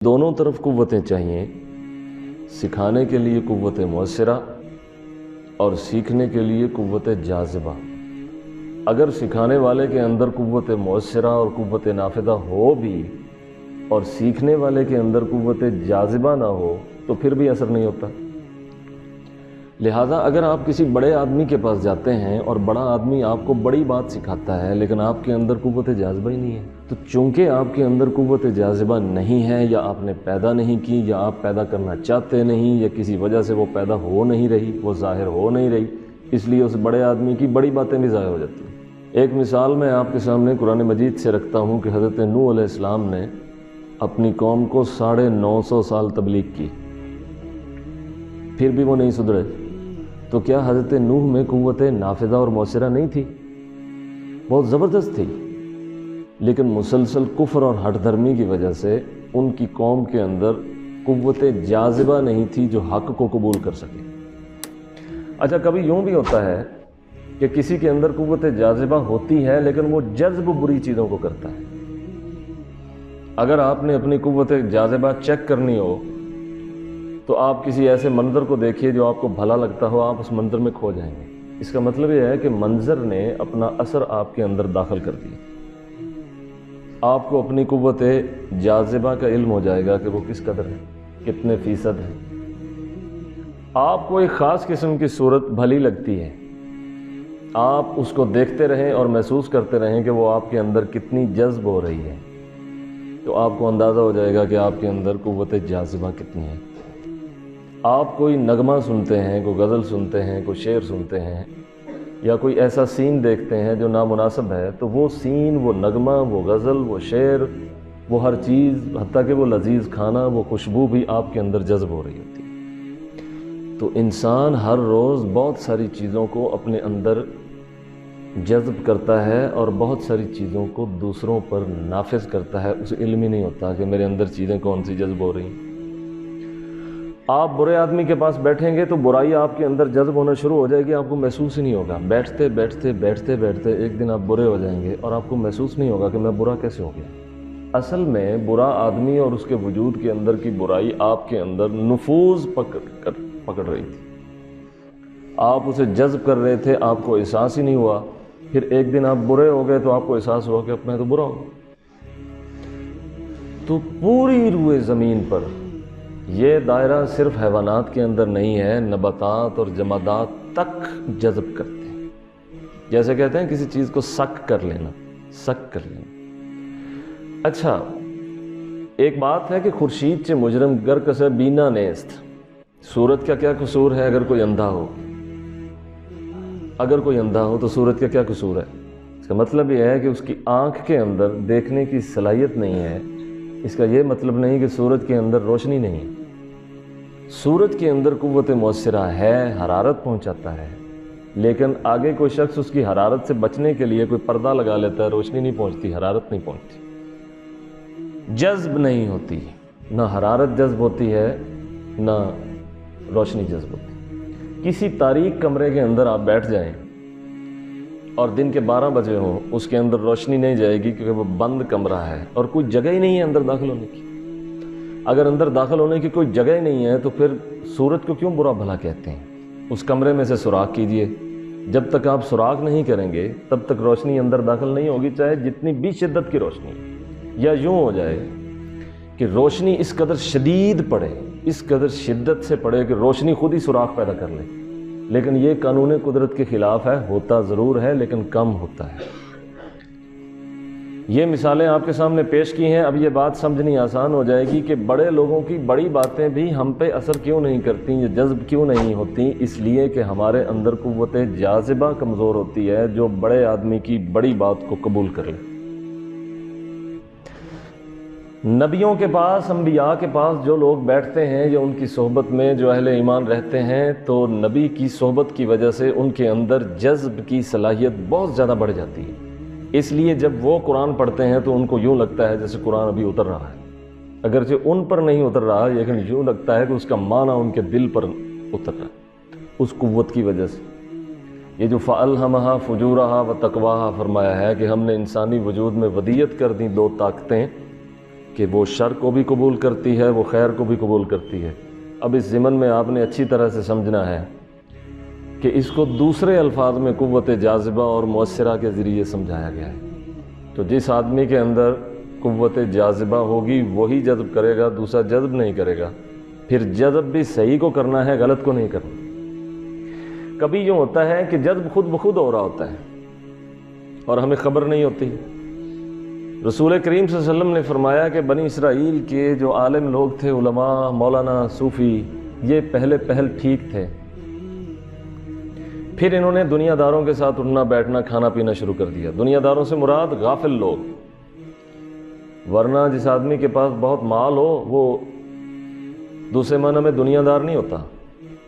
دونوں طرف قوتیں چاہیے، سکھانے کے لیے قوت مؤثرہ اور سیکھنے کے لیے قوت جاذبہ۔ اگر سکھانے والے کے اندر قوت مؤثرہ اور قوت نافذہ ہو بھی اور سیکھنے والے کے اندر قوت جاذبہ نہ ہو تو پھر بھی اثر نہیں ہوتا۔ لہٰذا اگر آپ کسی بڑے آدمی کے پاس جاتے ہیں اور بڑا آدمی آپ کو بڑی بات سکھاتا ہے لیکن آپ کے اندر قوت جاذبہ ہی نہیں ہے، تو چونکہ آپ کے اندر قوت جاذبہ نہیں ہے یا آپ نے پیدا نہیں کی یا آپ پیدا کرنا چاہتے نہیں یا کسی وجہ سے وہ پیدا ہو نہیں رہی، وہ ظاہر ہو نہیں رہی، اس لیے اس بڑے آدمی کی بڑی باتیں بھی ضائع ہو جاتی ہیں۔ ایک مثال میں آپ کے سامنے قرآن مجید سے رکھتا ہوں کہ حضرت نوح علیہ السلام نے اپنی قوم کو 950 سال تبلیغ کی، پھر بھی وہ نہیں سدھرے، تو کیا حضرت نوح میں قوت نافذہ اور مؤثرہ نہیں تھی؟ بہت زبردست تھی، لیکن مسلسل کفر اور ہٹ دھرمی کی وجہ سے ان کی قوم کے اندر قوت جاذبہ نہیں تھی جو حق کو قبول کر سکے۔ اچھا، کبھی یوں بھی ہوتا ہے کہ کسی کے اندر قوت جاذبہ ہوتی ہے لیکن وہ جذب بری چیزوں کو کرتا ہے۔ اگر آپ نے اپنی قوت جاذبہ چیک کرنی ہو تو آپ کسی ایسے منظر کو دیکھیے جو آپ کو بھلا لگتا ہو، آپ اس منظر میں کھو جائیں گے۔ اس کا مطلب یہ ہے کہ منظر نے اپنا اثر آپ کے اندر داخل کر دیا۔ آپ کو اپنی قوت جاذبہ کا علم ہو جائے گا کہ وہ کس قدر ہے، کتنے فیصد ہے۔ آپ کو ایک خاص قسم کی صورت بھلی لگتی ہے، آپ اس کو دیکھتے رہیں اور محسوس کرتے رہیں کہ وہ آپ کے اندر کتنی جذب ہو رہی ہے، تو آپ کو اندازہ ہو جائے گا کہ آپ کے اندر قوت جاذبہ کتنی ہے۔ آپ کوئی نغمہ سنتے ہیں، کوئی غزل سنتے ہیں، کوئی شعر سنتے ہیں یا کوئی ایسا سین دیکھتے ہیں جو نامناسب ہے، تو وہ سین، وہ نغمہ، وہ غزل، وہ شعر، وہ ہر چیز، حتیٰ کہ وہ لذیذ کھانا، وہ خوشبو بھی آپ کے اندر جذب ہو رہی ہوتی ہے۔ تو انسان ہر روز بہت ساری چیزوں کو اپنے اندر جذب کرتا ہے اور بہت ساری چیزوں کو دوسروں پر نافذ کرتا ہے، اسے علم ہی نہیں ہوتا کہ میرے اندر چیزیں کون سی جذب ہو رہی ہیں۔ آپ برے آدمی کے پاس بیٹھیں گے تو برائی آپ کے اندر جذب ہونا شروع ہو جائے گی، آپ کو محسوس ہی نہیں ہوگا۔ بیٹھتے بیٹھتے بیٹھتے بیٹھتے ایک دن آپ برے ہو جائیں گے اور آپ کو محسوس نہیں ہوگا کہ میں برا کیسے ہو گیا۔ اصل میں برا آدمی اور اس کے وجود کے اندر کی برائی آپ کے اندر نفوذ پکڑ رہی تھی، آپ اسے جذب کر رہے تھے، آپ کو احساس ہی نہیں ہوا۔ پھر ایک دن آپ برے ہو گئے تو آپ کو احساس ہوا کہ اب میں تو برا ہوں۔ تو پوری روئے زمین پر یہ دائرہ صرف حیوانات کے اندر نہیں ہے، نباتات اور جمادات تک جذب کرتے ہیں۔ جیسے کہتے ہیں کسی چیز کو سک کر لینا، سک کر لینا۔ اچھا، ایک بات ہے کہ خورشید سے مجرم گر کسے بینا نیست، سورت کا کیا قصور ہے اگر کوئی اندھا ہو؟ اگر کوئی اندھا ہو تو سورت کا کیا قصور ہے؟ اس کا مطلب یہ ہے کہ اس کی آنکھ کے اندر دیکھنے کی صلاحیت نہیں ہے۔ اس کا یہ مطلب نہیں کہ سورج کے اندر روشنی نہیں ہے۔ سورج کے اندر قوت مؤثرہ ہے، حرارت پہنچاتا ہے، لیکن آگے کوئی شخص اس کی حرارت سے بچنے کے لیے کوئی پردہ لگا لیتا ہے، روشنی نہیں پہنچتی، حرارت نہیں پہنچتی، جذب نہیں ہوتی، نہ حرارت جذب ہوتی ہے نہ روشنی جذب ہوتی۔ کسی تاریک کمرے کے اندر آپ بیٹھ جائیں اور دن کے 12 بجے ہوں، اس کے اندر روشنی نہیں جائے گی کیونکہ وہ بند کمرہ ہے اور کوئی جگہ ہی نہیں ہے اندر داخل ہونے کی۔ اگر اندر داخل ہونے کی کوئی جگہ ہی نہیں ہے تو پھر سورج کو کیوں برا بھلا کہتے ہیں؟ اس کمرے میں سے سوراخ کیجئے، جب تک آپ سوراخ نہیں کریں گے تب تک روشنی اندر داخل نہیں ہوگی، چاہے جتنی بھی شدت کی روشنی ہے۔ یا یوں ہو جائے کہ روشنی اس قدر شدید پڑے، اس قدر شدت سے پڑے کہ روشنی خود ہی سوراخ پیدا کر لے، لیکن یہ قانون قدرت کے خلاف ہے، ہوتا ضرور ہے لیکن کم ہوتا ہے۔ یہ مثالیں آپ کے سامنے پیش کی ہیں۔ اب یہ بات سمجھنی آسان ہو جائے گی کہ بڑے لوگوں کی بڑی باتیں بھی ہم پہ اثر کیوں نہیں کرتی، یہ جذب کیوں نہیں ہوتی؟ اس لیے کہ ہمارے اندر قوت جاذبہ کمزور ہوتی ہے جو بڑے آدمی کی بڑی بات کو قبول کر لے۔ نبیوں کے پاس، انبیاء کے پاس جو لوگ بیٹھتے ہیں یا ان کی صحبت میں جو اہل ایمان رہتے ہیں، تو نبی کی صحبت کی وجہ سے ان کے اندر جذب کی صلاحیت بہت زیادہ بڑھ جاتی ہے۔ اس لیے جب وہ قرآن پڑھتے ہیں تو ان کو یوں لگتا ہے جیسے قرآن ابھی اتر رہا ہے، اگرچہ ان پر نہیں اتر رہا، لیکن یوں لگتا ہے کہ اس کا معنی ان کے دل پر اتر رہا ہے اس قوت کی وجہ سے۔ یہ جو فَأَلْهَمَهَا فُجُورَهَا وَتَقْوَاهَا فرمایا ہے کہ ہم نے انسانی وجود میں ودیت کر دی 2 طاقتیں، کہ وہ شر کو بھی قبول کرتی ہے، وہ خیر کو بھی قبول کرتی ہے۔ اب اس ضمن میں آپ نے اچھی طرح سے سمجھنا ہے کہ اس کو دوسرے الفاظ میں قوت جاذبہ اور مؤثرہ کے ذریعے سمجھایا گیا ہے۔ تو جس آدمی کے اندر قوت جاذبہ ہوگی وہی جذب کرے گا، دوسرا جذب نہیں کرے گا۔ پھر جذب بھی صحیح کو کرنا ہے، غلط کو نہیں کرنا۔ کبھی یوں ہوتا ہے کہ جذب خود بخود ہو رہا ہوتا ہے اور ہمیں خبر نہیں ہوتی۔ رسول کریم صلی اللہ علیہ وسلم نے فرمایا کہ بنی اسرائیل کے جو عالم لوگ تھے، علماء، مولانا، صوفی، یہ پہل ٹھیک تھے، پھر انہوں نے دنیا داروں کے ساتھ اٹھنا بیٹھنا کھانا پینا شروع کر دیا۔ دنیا داروں سے مراد غافل لوگ، ورنہ جس آدمی کے پاس بہت مال ہو وہ دوسرے معنی میں دنیا دار نہیں ہوتا۔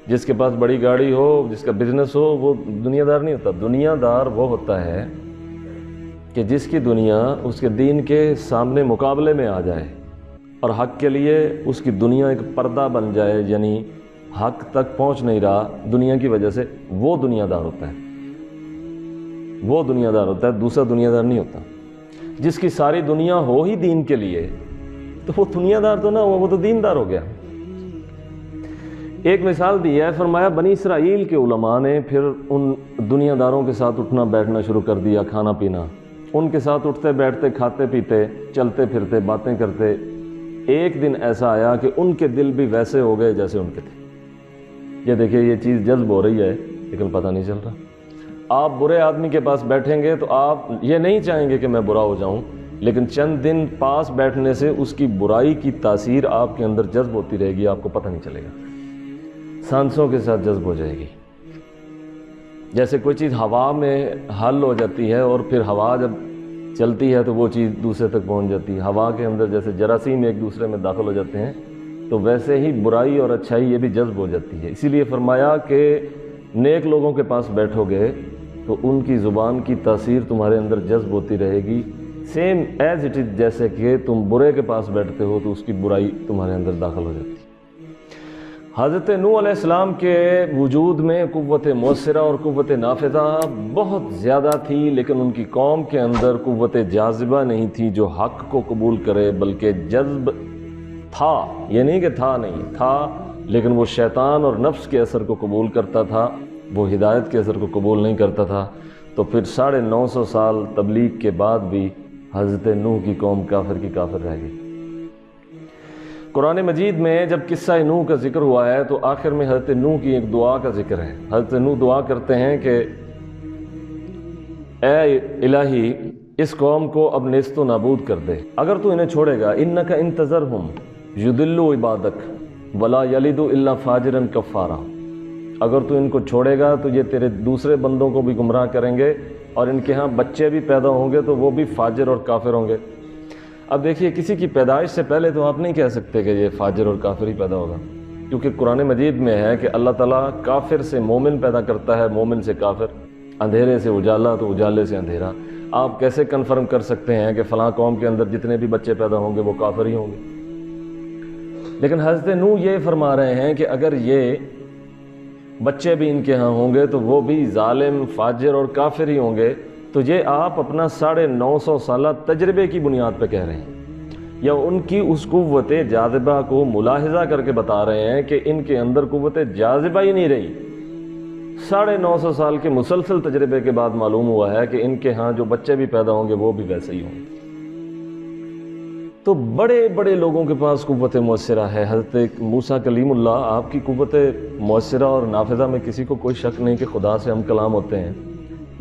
جس کے پاس بڑی گاڑی ہو، جس کا بزنس ہو، وہ دنیا دار نہیں ہوتا۔ دنیا دار وہ ہوتا ہے کہ جس کی دنیا اس کے دین کے سامنے مقابلے میں آ جائے اور حق کے لیے اس کی دنیا ایک پردہ بن جائے، یعنی حق تک پہنچ نہیں رہا دنیا کی وجہ سے، وہ دنیا دار ہوتا ہے۔ وہ دنیا دار ہوتا ہے، دوسرا دنیا دار نہیں ہوتا۔ جس کی ساری دنیا ہو ہی دین کے لیے تو وہ دنیا دار تو نہ ہوا، وہ تو دین دار ہو گیا۔ ایک مثال دی ہے، فرمایا بنی اسرائیل کے علماء نے پھر ان دنیا داروں کے ساتھ اٹھنا بیٹھنا شروع کر دیا، کھانا پینا، ان کے ساتھ اٹھتے بیٹھتے، کھاتے پیتے، چلتے پھرتے، باتیں کرتے۔ ایک دن ایسا آیا کہ ان کے دل بھی ویسے ہو گئے جیسے ان کے تھے۔ یہ دیکھیں، یہ چیز جذب ہو رہی ہے لیکن پتہ نہیں چل رہا۔ آپ برے آدمی کے پاس بیٹھیں گے تو آپ یہ نہیں چاہیں گے کہ میں برا ہو جاؤں، لیکن چند دن پاس بیٹھنے سے اس کی برائی کی تاثیر آپ کے اندر جذب ہوتی رہے گی، آپ کو پتہ نہیں چلے گا، سانسوں کے ساتھ جذب ہو جائے گی۔ جیسے کوئی چیز ہوا میں حل ہو جاتی ہے اور پھر ہوا جب چلتی ہے تو وہ چیز دوسرے تک پہنچ جاتی ہے۔ ہوا کے اندر جیسے جراثیم ایک دوسرے میں داخل ہو جاتے ہیں، تو ویسے ہی برائی اور اچھائی یہ بھی جذب ہو جاتی ہے۔ اسی لیے فرمایا کہ نیک لوگوں کے پاس بیٹھو گے تو ان کی زبان کی تاثیر تمہارے اندر جذب ہوتی رہے گی، سیم ایز اٹ از، جیسے کہ تم برے کے پاس بیٹھتے ہو تو اس کی برائی تمہارے اندر داخل ہو جاتی ہے۔ حضرت نوح علیہ السلام کے وجود میں قوت مؤثرہ اور قوت نافذہ بہت زیادہ تھی، لیکن ان کی قوم کے اندر قوت جاذبہ نہیں تھی جو حق کو قبول کرے، بلکہ جذب تھا۔ یہ نہیں کہ تھا نہیں تھا، لیکن وہ شیطان اور نفس کے اثر کو قبول کرتا تھا، وہ ہدایت کے اثر کو قبول نہیں کرتا تھا۔ تو پھر 950 سال تبلیغ کے بعد بھی حضرت نوح کی قوم کافر کی کافر رہ گئی۔ قرآن مجید میں جب قصہ نوح کا ذکر ہوا ہے تو آخر میں حضرت نوح کی ایک دعا کا ذکر ہے۔ حضرت نوح دعا کرتے ہیں کہ اے الہی، اس قوم کو اب نیست و نابود کر دے، اگر تو انہیں چھوڑے گا، انک ان تذرہم یضلوا عبادک ولا یلدوا الا فاجرا کفارا، اگر تو ان کو چھوڑے گا تو یہ تیرے دوسرے بندوں کو بھی گمراہ کریں گے اور ان کے ہاں بچے بھی پیدا ہوں گے تو وہ بھی فاجر اور کافر ہوں گے۔ اب دیکھیے، کسی کی پیدائش سے پہلے تو آپ نہیں کہہ سکتے کہ یہ فاجر اور کافر ہی پیدا ہوگا، کیونکہ قرآن مجید میں ہے کہ اللہ تعالیٰ کافر سے مومن پیدا کرتا ہے، مومن سے کافر، اندھیرے سے اجالا تو اجالے سے اندھیرا۔ آپ کیسے کنفرم کر سکتے ہیں کہ فلاں قوم کے اندر جتنے بھی بچے پیدا ہوں گے وہ کافر ہی ہوں گے؟ لیکن حضرت نوح یہ فرما رہے ہیں کہ اگر یہ بچے بھی ان کے ہاں ہوں گے تو وہ بھی ظالم، فاجر اور کافر ہی ہوں گے۔ تو یہ آپ اپنا 950 سالہ تجربے کی بنیاد پہ کہہ رہے ہیں، یا ان کی اس قوت جاذبہ کو ملاحظہ کر کے بتا رہے ہیں کہ ان کے اندر قوت جاذبہ ہی نہیں رہی۔ 950 سال کے مسلسل تجربے کے بعد معلوم ہوا ہے کہ ان کے ہاں جو بچے بھی پیدا ہوں گے وہ بھی ویسے ہی ہوں گے۔ تو بڑے بڑے لوگوں کے پاس قوت مؤثرہ ہے۔ حضرت موسیٰ کلیم اللہ، آپ کی قوت مؤثرہ اور نافذہ میں کسی کو کوئی شک نہیں کہ خدا سے ہم کلام ہوتے ہیں،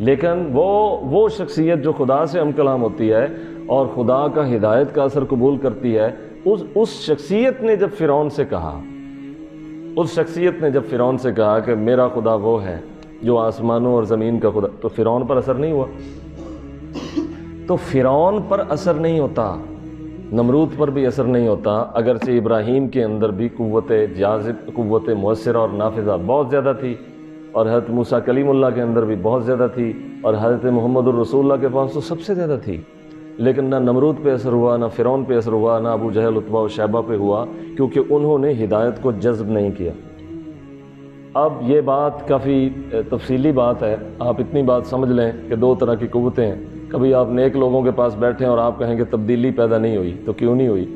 لیکن وہ شخصیت جو خدا سے ہم کلام ہوتی ہے اور خدا کا ہدایت کا اثر قبول کرتی ہے، اس شخصیت نے جب فرعون سے کہا کہ میرا خدا وہ ہے جو آسمانوں اور زمین کا خدا، تو فرعون پر اثر نہیں ہوا۔ تو فرعون پر اثر نہیں ہوتا، نمرود پر بھی اثر نہیں ہوتا، اگرچہ ابراہیم کے اندر بھی قوت مؤثرہ اور نافذہ بہت زیادہ تھی، اور حضرت موسیٰ کلیم اللہ کے اندر بھی بہت زیادہ تھی، اور حضرت محمد الرسول اللہ کے پاس تو سب سے زیادہ تھی، لیکن نہ نمرود پہ اثر ہوا، نہ فرعون پہ اثر ہوا، نہ ابو جہل، عتبہ و شیبہ پہ ہوا، کیونکہ انہوں نے ہدایت کو جذب نہیں کیا۔ اب یہ بات کافی تفصیلی بات ہے، آپ اتنی بات سمجھ لیں کہ 2 طرح کی قوتیں ہیں۔ کبھی آپ نیک لوگوں کے پاس بیٹھیں اور آپ کہیں کہ تبدیلی پیدا نہیں ہوئی، تو کیوں نہیں ہوئی؟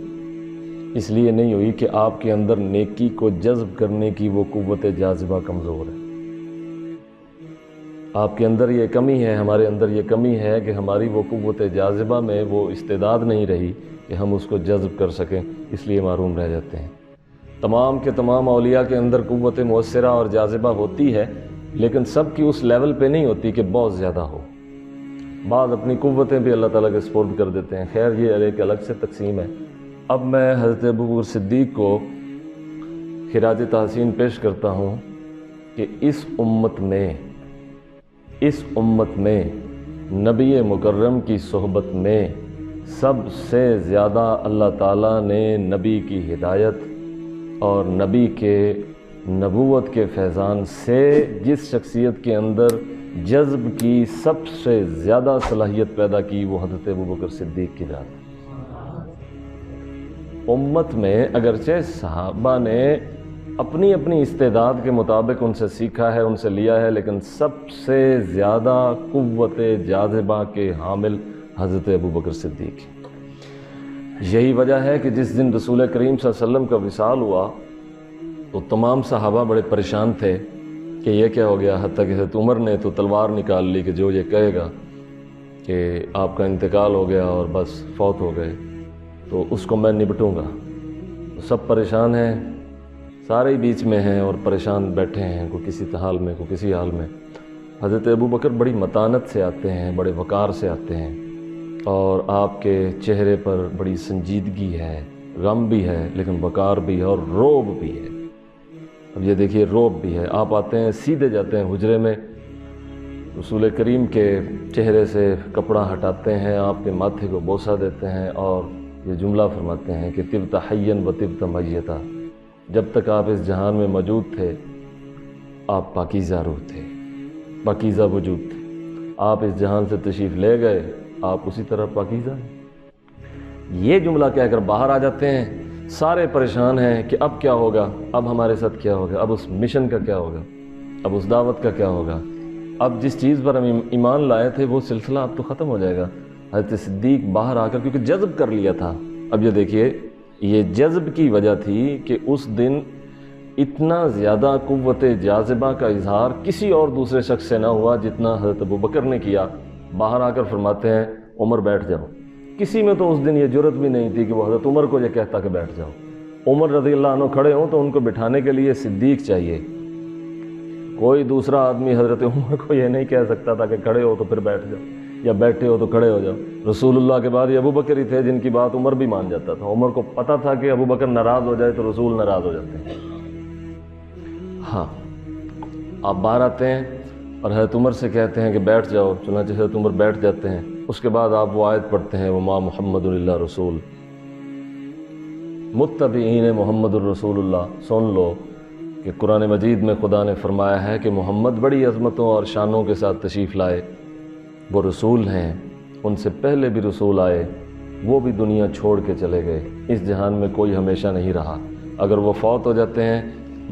اس لیے نہیں ہوئی کہ آپ کے اندر نیکی کو جذب کرنے کی وہ قوت جاذبہ کمزور ہے۔ آپ کے اندر یہ کمی ہے، ہمارے اندر یہ کمی ہے کہ ہماری وہ قوت جاذبہ میں وہ استعداد نہیں رہی کہ ہم اس کو جذب کر سکیں، اس لیے محروم رہ جاتے ہیں۔ تمام کے تمام اولیاء کے اندر قوت مؤثرہ اور جاذبہ ہوتی ہے، لیکن سب کی اس لیول پہ نہیں ہوتی کہ بہت زیادہ ہو۔ بعض اپنی قوتیں بھی اللہ تعالیٰ کے سپرد کر دیتے ہیں۔ خیر یہ ایک الگ سے تقسیم ہے۔ اب میں حضرت ابوبکر صدیق کو خراج تحسین پیش کرتا ہوں کہ اس امت میں نبی مکرم کی صحبت میں سب سے زیادہ اللہ تعالیٰ نے نبی کی ہدایت اور نبی کے نبوت کے فیضان سے جس شخصیت کے اندر جذب کی سب سے زیادہ صلاحیت پیدا کی وہ حضرت ابوبکر صدیق کی ذات ہے۔ امت میں اگرچہ صحابہ نے اپنی اپنی استعداد کے مطابق ان سے سیکھا ہے، ان سے لیا ہے، لیکن سب سے زیادہ قوت جاذبہ کے حامل حضرت ابوبکر صدیق۔ یہی وجہ ہے کہ جس دن رسول کریم صلی اللہ علیہ وسلم کا وصال ہوا تو تمام صحابہ بڑے پریشان تھے کہ یہ کیا ہو گیا، حتیٰ کہ حضرت عمر نے تو تلوار نکال لی کہ جو یہ کہے گا کہ آپ کا انتقال ہو گیا اور بس فوت ہو گئے تو اس کو میں نپٹوں گا۔ سب پریشان ہیں، سارے ہی بیچ میں ہیں اور پریشان بیٹھے ہیں، کوئی کسی حال میں کوئی کسی حال میں۔ حضرت ابوبکر بڑی متانت سے آتے ہیں، بڑے وقار سے آتے ہیں، اور آپ کے چہرے پر بڑی سنجیدگی ہے، غم بھی ہے لیکن وقار بھی ہے اور روب بھی ہے۔ اب یہ دیکھیے روب بھی ہے۔ آپ آتے ہیں، سیدھے جاتے ہیں حجرے میں، رسول کریم کے چہرے سے کپڑا ہٹاتے ہیں، آپ کے ماتھے کو بوسہ دیتے ہیں اور یہ جملہ فرماتے ہیں کہ طبت حیا و طبت میتا، جب تک آپ اس جہان میں موجود تھے آپ پاکیزہ روح تھے، پاکیزہ وجود تھے۔ آپ اس جہان سے تشریف لے گئے، آپ اسی طرح پاکیزہ ہیں۔ یہ جملہ کہہ کر باہر آ جاتے ہیں، سارے پریشان ہیں کہ اب کیا ہوگا، اب ہمارے ساتھ کیا ہوگا، اب اس مشن کا کیا ہوگا، اب اس دعوت کا کیا ہوگا، اب جس چیز پر ہم ایمان لائے تھے وہ سلسلہ اب تو ختم ہو جائے گا۔ حضرت صدیق باہر آ کر کیونکہ جذب کر لیا تھا، اب یہ دیکھیے یہ جذب کی وجہ تھی کہ اس دن اتنا زیادہ قوت جاذبہ کا اظہار کسی اور دوسرے شخص سے نہ ہوا جتنا حضرت ابوبکر نے کیا۔ باہر آ کر فرماتے ہیں عمر بیٹھ جاؤ۔ کسی میں تو اس دن یہ جرت بھی نہیں تھی کہ وہ حضرت عمر کو یہ کہتا کہ بیٹھ جاؤ۔ عمر رضی اللہ عنہ کھڑے ہوں تو ان کو بٹھانے کے لیے صدیق چاہیے، کوئی دوسرا آدمی حضرت عمر کو یہ نہیں کہہ سکتا تھا کہ کھڑے ہو تو پھر بیٹھ جاؤ یا بیٹھے ہو تو کھڑے ہو جاؤ۔ رسول اللہ کے بعد یہ ابوبکر ہی تھے جن کی بات عمر بھی مان جاتا تھا۔ عمر کو پتہ تھا کہ ابوبکر ناراض ہو جائے تو رسول ناراض ہو جاتے ہیں۔ ہاں آپ باہر آتے ہیں اور حضرت عمر سے کہتے ہیں کہ بیٹھ جاؤ، چنانچہ حضرت عمر بیٹھ جاتے ہیں۔ اس کے بعد آپ وہ آیت پڑھتے ہیں وما محمد الا رسول متبعین محمد الرسول اللہ۔ سن لو کہ قرآن مجید میں خدا نے فرمایا ہے کہ محمد بڑی عظمتوں اور شانوں کے ساتھ تشریف لائے، وہ رسول ہیں، ان سے پہلے بھی رسول آئے، وہ بھی دنیا چھوڑ کے چلے گئے، اس جہان میں کوئی ہمیشہ نہیں رہا۔ اگر وہ فوت ہو جاتے ہیں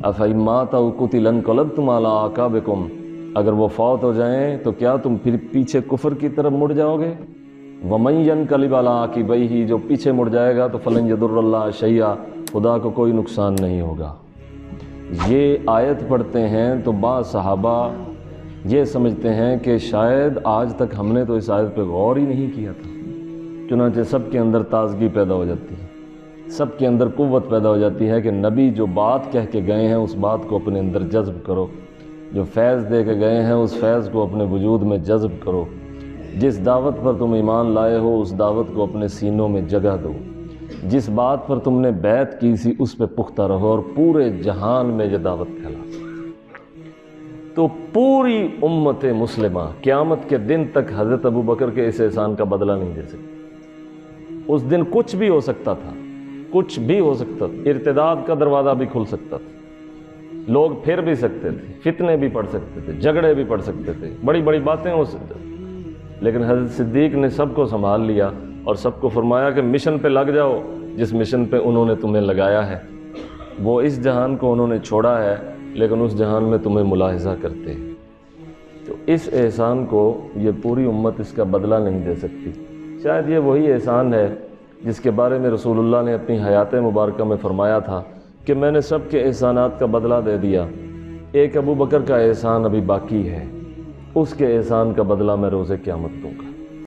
افإن مات أو قتل انقلبتم على أعقابكم، اگر وہ فوت ہو جائیں تو کیا تم پھر پیچھے کفر کی طرف مڑ جاؤ گے؟ ومن ينقلب على عقبيه، جو پیچھے مڑ جائے گا تو فلن يضر الله شيئا، خدا کو کوئی نقصان نہیں ہوگا۔ یہ آیت پڑھتے ہیں تو بعض صحابہ یہ سمجھتے ہیں کہ شاید آج تک ہم نے تو اس آیت پہ غور ہی نہیں کیا تھا، چنانچہ سب کے اندر تازگی پیدا ہو جاتی ہے، سب کے اندر قوت پیدا ہو جاتی ہے کہ نبی جو بات کہہ کے گئے ہیں اس بات کو اپنے اندر جذب کرو، جو فیض دے کے گئے ہیں اس فیض کو اپنے وجود میں جذب کرو، جس دعوت پر تم ایمان لائے ہو اس دعوت کو اپنے سینوں میں جگہ دو، جس بات پر تم نے بیعت کی سی اس پہ پختہ رہو اور پورے جہان میں یہ دعوت پھیلا۔ تو پوری امت مسلمہ قیامت کے دن تک حضرت ابوبکر کے اس احسان کا بدلہ نہیں دے سکتی۔ اس دن کچھ بھی ہو سکتا تھا، کچھ بھی ہو سکتا تھا، ارتداد کا دروازہ بھی کھل سکتا تھا، لوگ پھر بھی سکتے تھے، فتنے بھی پڑ سکتے تھے، جھگڑے بھی پڑ سکتے تھے، بڑی بڑی باتیں ہو سکتی تھیں، لیکن حضرت صدیق نے سب کو سنبھال لیا اور سب کو فرمایا کہ مشن پہ لگ جاؤ، جس مشن پہ انہوں نے تمہیں لگایا ہے۔ وہ اس جہان کو انہوں نے چھوڑا ہے لیکن اس جہان میں تمہیں ملاحظہ کرتے ہیں۔ تو اس احسان کو یہ پوری امت اس کا بدلہ نہیں دے سکتی۔ شاید یہ وہی احسان ہے جس کے بارے میں رسول اللہ نے اپنی حیات مبارکہ میں فرمایا تھا کہ میں نے سب کے احسانات کا بدلہ دے دیا، ایک ابو بکر کا احسان ابھی باقی ہے، اس کے احسان کا بدلہ میں روز قیامت دوں گا۔